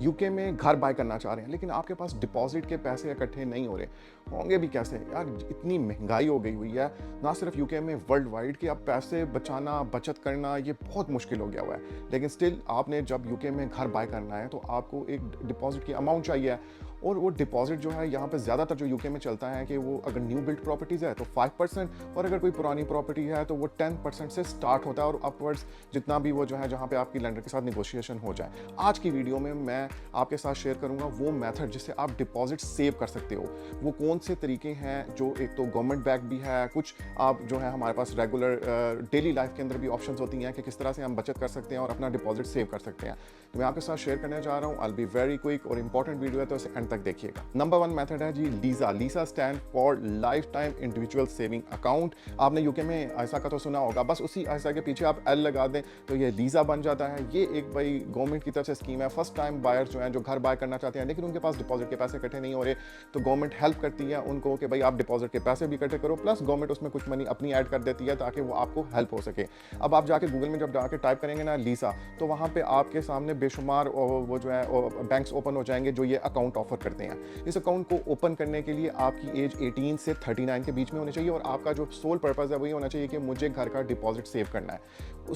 UK में घर bye करना चाह रहे हैं, लेकिन आपके पास डिपॉजिट के पैसे इकट्ठे नहीं हो रहे, होंगे भी कैसे यार? इतनी महंगाई हो गई हुई है ना सिर्फ यूके में, वर्ल्ड वाइड, कि अब पैसे बचाना, बचत करना ये बहुत मुश्किल हो गया हुआ है। लेकिन स्टिल आपने जब यूके में घर बाय करना है तो आपको एक डिपॉजिट की अमाउंट चाहिए, और वो डिपॉजिट जो है यहाँ पे ज़्यादातर जो यूके में चलता है कि वो अगर न्यू बिल्ड प्रॉपर्टीज़ है तो 5%, और अगर कोई पुरानी प्रॉपर्टी है तो वो 10% से स्टार्ट होता है, और अपवर्ड्स जितना भी वो जो है जहाँ पे आपकी लेंडर के साथ निगोशिएशन हो जाए। आज की वीडियो में मैं आपके साथ शेयर करूँगा वो मेथड जिससे आप डिपॉजिट सेव कर सकते हो। वो कौन से तरीके हैं जो एक तो गवर्नमेंट बैक भी है, कुछ आप जो है हमारे पास रेगुलर डेली लाइफ के अंदर भी ऑप्शंस होती हैं कि किस तरह से हम बचत कर सकते हैं और अपना डिपॉजिट सेव कर सकते हैं। तो मैं आपके साथ शेयर करने जा रहा हूँ। आई बी वेरी क्विक और इंपॉर्टेंट वीडियो है, तो इसे एंड तक देखिएगा। नंबर 1 मेथड है जी LISA. LISA stand for lifetime individual saving account. आपने यूके में ऐसा का तो सुना होगा, बस उसी ऐसा के पीछे आप एल लगा दें तो ये लीसा बन जाता है। ये एक भाई गवर्नमेंट की तरफ से स्कीम है। फर्स्ट टाइम बायर्स जो हैं जो घर बाय करना चाहते हैं लेकिन उनके पास डिपॉजिट के पैसे इकट्ठे नहीं हो रहे, तो गवर्नमेंट हेल्प करती है उनको कि भाई आप डिपॉजिट के पैसे भी इकट्ठे करो, प्लस गवर्नमेंट उसमें कुछ मनी अपनी ऐड कर देती है ताकि वो आपको हेल्प हो सके। अब आप जाके गूगल में जब जाके टाइप करेंगे ना लीसा, तो वहाँ पे आपके सामने बेशुमार वो जो है बैंक्स ओपन हो जाएंगे जो ये अकाउंट ऑफर करते हैं। इस अकाउंट को ओपन करने के लिए आपकी एज 18 से 39 के बीच में होनी चाहिए, और आपका जो सोल पर्पस है वही होना चाहिए कि मुझे घर का डिपॉजिट सेव करना है।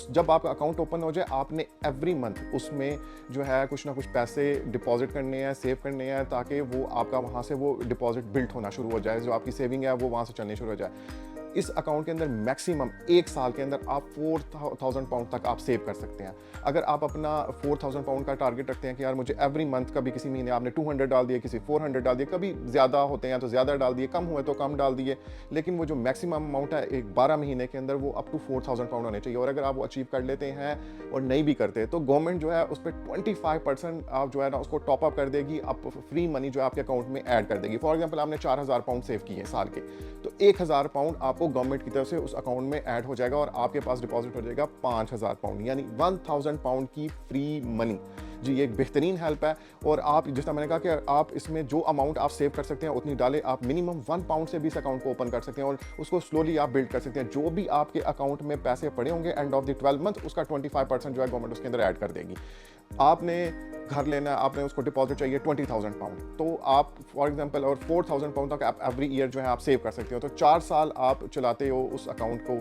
जब आपका अकाउंट ओपन हो जाए, आपने एवरी मंथ उसमें जो है कुछ ना कुछ पैसे डिपॉजिट करने हैं, सेव करने हैं, ताकि वो आपका वहाँ से वो डिपॉजिट बिल्ड होना शुरू हो जाए, जो आपकी सेविंग है वो वहाँ से चलनी शुरू हो जाए। इस अकाउंट के अंदर मैक्सिमम 1 साल के अंदर आप 4000 पाउंड तक आप सेव कर सकते हैं। अगर आप अपना 4000 पाउंड का टारगेट रखते हैं कि यार मुझे एवरी मंथ, कभी किसी महीने आपने 200 डाल दिए, किसी 400 डाल दिए, कभी ज़्यादा होते हैं तो ज़्यादा डाल दिए, कम हुए तो कम डाल दिए, लेकिन वो जो मैक्सिमम अमाउंट है एक 12 महीने के अंदर वो अप टू 4000 पाउंड होने चाहिए। और अगर आप वो अचीव कर लेते हैं और नहीं भी करते तो गवर्नमेंट जो है उस पर 25% आप जो है ना उसको टॉप अप कर देगी, आप फ्री मनी जो है आपके अकाउंट में ऐड कर देगी। फॉर एग्जाम्पल आपने 4000 पाउंड सेव किए साल के, तो 1000 पाउंड आपको गवर्नमेंट की तरफ से उस अकाउंट में ऐड हो जाएगा और आपके पास डिपॉजिट हो जाएगा 5000 पाउंड, यानी 1000 पाउंड की फ्री मनी। जी ये एक बेहतरीन हेल्प है। और आप जिस तरह मैंने कहा कि आप इसमें जो अमाउंट आप सेव कर सकते हैं उतनी डालें। आप मिनिमम 1 पाउंड से भी इस अकाउंट को ओपन कर सकते हैं और उसको स्लोली आप बिल्ड कर सकते हैं। जो भी आपके अकाउंट में पैसे पड़े होंगे एंड ऑफ द 12 मंथ, उसका 25% जो है गवर्नमेंट उसके अंदर ऐड कर देगी। आपने घर लेना है, आपने उसको डिपॉजिट चाहिए 20,000 पाउंड, तो आप फॉर एग्जांपल और 4,000 पाउंड तक आप एवरी ईयर जो है आप सेव कर सकते हो। तो 4 साल आप चलाते हो उस अकाउंट को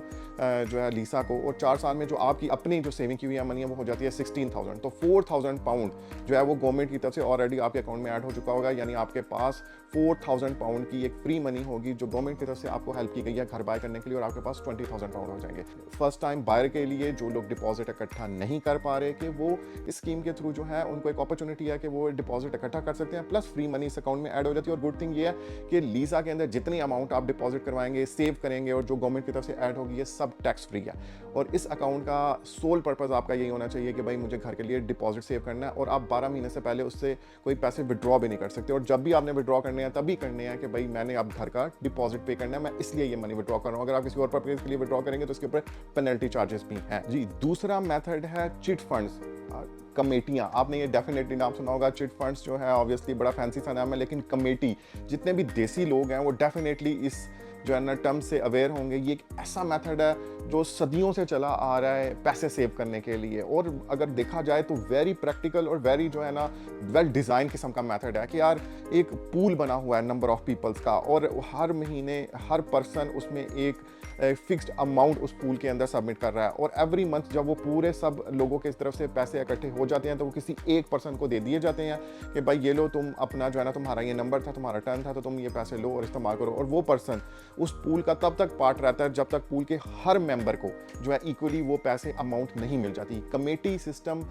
जो है लीसा को, और 4 साल में जो आपकी अपनी जो सेविंग की हुई है मनी है वो हो जाती है 16,000। तो 4,000 पाउंड जो है वो गवर्नमेंट की तरफ से ऑलरेडी आपके अकाउंट में ऐड हो चुका होगा, यानी आपके पास 4,000 पाउंड की एक फ्री मनी होगी जो गवर्नमेंट की तरफ से आपको हेल्प की गई है घर बाय करने के लिए, और आपके पास 20,000 पाउंड हो जाएंगे। फर्स्ट टाइम बायर के लिए जो लोग डिपॉजिट इकट्ठा नहीं कर पा रहे, कि वो इस स्कीम के थ्रू जो है उनको एक अपॉर्चुनिटी है कि वो डिपॉजिट इकट्ठा कर सकते हैं, प्लस फ्री मनी इस अकाउंट में ऐड हो जाती है। और गुड थिंग ये है कि लीसा के अंदर जितनी अमाउंट आप डिपॉजिट करवाएंगे, सेव करेंगे और जो गवर्नमेंट की तरफ से ऐड होगी, ये सब टैक्स फ्री है। और इस अकाउंट का सोल पर्पस आपका यही होना चाहिए कि भाई मुझे घर के लिए डिपॉजिट सेव करना है, और आप 12 महीने से पहले उससे कोई पैसे विड्रॉ भी नहीं कर सकते। और जब भी आपने विड्रॉ करने हैं तभी करने हैं कि भाई मैंने अब घर का डिपॉजिट पे करना है, मैं इसलिए ये मनी विड्रॉ कर रहा हूँ। अगर आप किसी और पर्पस के लिए विड्रॉ करेंगे तो उसके ऊपर पेनल्टी चार्जेस भी हैं। जी दूसरा मेथड है चिट फंड्स, कमेटियाँ। आपने ये डेफिनेटली नाम सुना होगा। चिट फंड्स जो है ऑब्वियसली बड़ा फैंसी सा नाम है, लेकिन कमेटी, जितने भी देसी लोग हैं वो डेफिनेटली इस जो है ना टर्म से अवेयर होंगे। ये एक ऐसा मेथड है जो सदियों से चला आ रहा है पैसे सेव करने के लिए, और अगर देखा जाए तो वेरी प्रैक्टिकल और वेरी जो है ना वेल डिज़ाइन किस्म का मेथड है कि यार एक पूल बना हुआ है नंबर ऑफ पीपल्स का, और हर महीने हर पर्सन उसमें एक फिक्स्ड अमाउंट उस पूल के अंदर सबमिट कर रहा है, और एवरी मंथ जब वो पूरे सब लोगों के तरफ से पैसे इकट्ठे हो जाते हैं तो वो किसी एक पर्सन को दे दिए जाते हैं कि भाई ये लो, तुम अपना जो है ना तुम्हारा ये नंबर था, तुम्हारा टर्न था, तो तुम ये पैसे लो और इस्तेमाल करो। और वो पर्सन उस पूल का तब तक पार्ट रहता है जब तक पूल के हर मेंबर को जो है इक्वली वो पैसे अमाउंट नहीं मिल जाती। कमेटी सिस्टम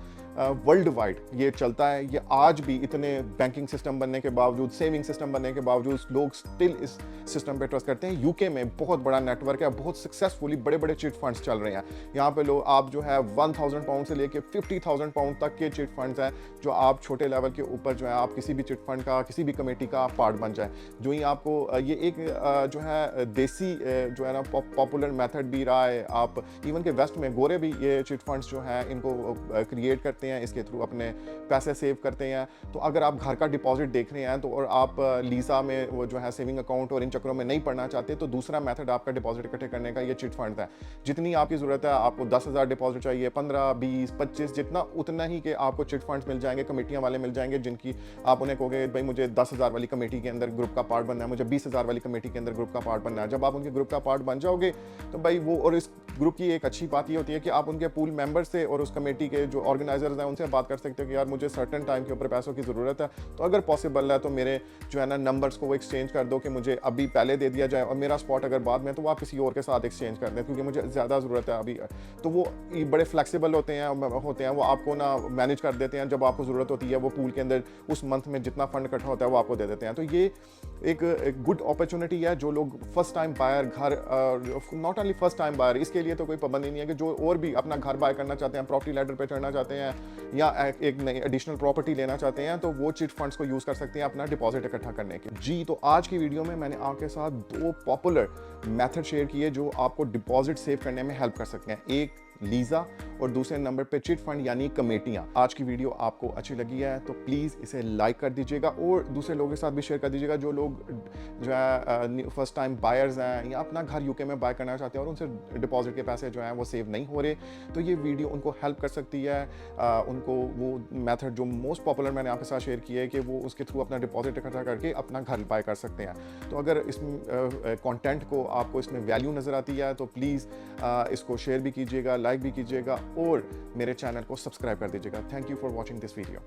वर्ल्ड वाइड ये चलता है। ये आज भी इतने बैंकिंग सिस्टम बनने के बावजूद, सेविंग सिस्टम बनने के बावजूद लोग स्टिल इस सिस्टम पे ट्रस्ट करते हैं। यूके में बहुत बड़ा नेटवर्क है, बहुत सक्सेसफुली बड़े बड़े चिट फंड्स चल रहे हैं। यहाँ पे लोग आप जो है 1000 पाउंड से लेके 50,000 पाउंड तक के चिट फंड्स हैं, जो आप छोटे लेवल के ऊपर जो है आप किसी भी चिट फंड का, किसी भी कमेटी का पार्ट बन जाए। जो ही आपको ये एक जो है देसी जो है ना पॉपुलर मेथड भी रहा है। आप इवन के वेस्ट में गोरे भी ये चिट फंड्स जो हैं इनको क्रिएट करते हैं, इसके थ्रू अपने पैसे सेव करते हैं। तो अगर आप घर का डिपॉजिट देख रहे हैं तो और आप लीसा में वो जो है सेविंग अकाउंट और इन चक्रों में नहीं पड़ना चाहते, तो दूसरा मेथड आपका डिपॉजिट इकट्ठे इकट्ठे करने का ये चिट फंड है। जितनी आपकी ज़रूरत है, आपको 10,000 डिपॉजिट चाहिए, 15, 20, 25 जितना, उतना ही कि आपको चिट फंड्स मिल जाएंगे, कमेटियाँ वाले मिल जाएंगे जिनकी आप उन्हें कहोगे भाई मुझे 10,000 वाली कमेटी के अंदर ग्रुप का पार्ट बनना है, मुझे 20,000 वाली कमेटी के अंदर ग्रुप का पार्ट बनना है। जब आप उनके ग्रुप का पार्ट बन जाओगे तो भाई वो, और इस ग्रुप की एक अच्छी बात ये होती है कि आप उनके पूल मेंबर से और उस कमेटी के जो ऑर्गेनाइजर्स हैं उनसे बात कर सकते हो कि यार मुझे सर्टेन टाइम के ऊपर पैसों की ज़रूरत है, तो अगर पॉसिबल है तो मेरे जो है ना नंबर्स को वो एक्सचेंज कर दो कि मुझे अभी पहले दे दिया जाए, और मेरा स्पॉट अगर बाद में तो वो आप किसी और के साथ एक्सचेंज कर दें क्योंकि मुझे ज़्यादा ज़रूरत है अभी। तो वो बड़े फ्लेक्सिबल होते हैं, वो आपको ना मैनेज कर देते हैं। जब आपको ज़रूरत होती है वो पूल के अंदर उस मंथ में जितना फंड इकट्ठा होता है वो आपको दे देते हैं। तो ये एक गुड अपॉर्चुनिटी है जो लोग फर्स्ट टाइम बायर घर, not only first time buyer, इसके लिए तो कोई पाबंदी नहीं है कि जो और भी अपना घर बाय करना चाहते हैं, प्रॉपर्टी लैडर पे चढ़ना चाहते हैं या एक नई एडिशनल प्रॉपर्टी लेना चाहते हैं, तो वो चिट फंड्स को यूज़ कर सकते हैं अपना डिपॉजिट इकट्ठा करने के। जी, तो आज की वीडियो में मैंने आपके साथ 2 पॉपुलर मेथड शेयर किए जो आपको डिपॉजिट सेव करने में हेल्प कर सकते हैं। एक लीज़ा और दूसरे नंबर पे चिट फंड यानी कमेटियाँ। आज की वीडियो आपको अच्छी लगी है तो प्लीज़ इसे लाइक कर दीजिएगा और दूसरे लोगों के साथ भी शेयर कर दीजिएगा जो लोग जो है फर्स्ट टाइम बायर्स हैं या अपना घर यूके में बाय करना चाहते हैं और उनसे डिपॉजिट के पैसे जो हैं वो सेव नहीं हो रहे, तो ये वीडियो उनको हेल्प कर सकती है। उनको वो मेथड जो मोस्ट पॉपुलर मैंने आपके साथ शेयर किया है कि वो उसके थ्रू अपना डिपॉजिट इकट्ठा करके अपना घर बाय कर सकते हैं। तो अगर इस कंटेंट को आपको इसमें वैल्यू नज़र आती है तो प्लीज़ इसको शेयर भी कीजिएगा, लाइक भी कीजिएगा और मेरे चैनल को सब्सक्राइब कर दीजिएगा। Thank you for watching this video.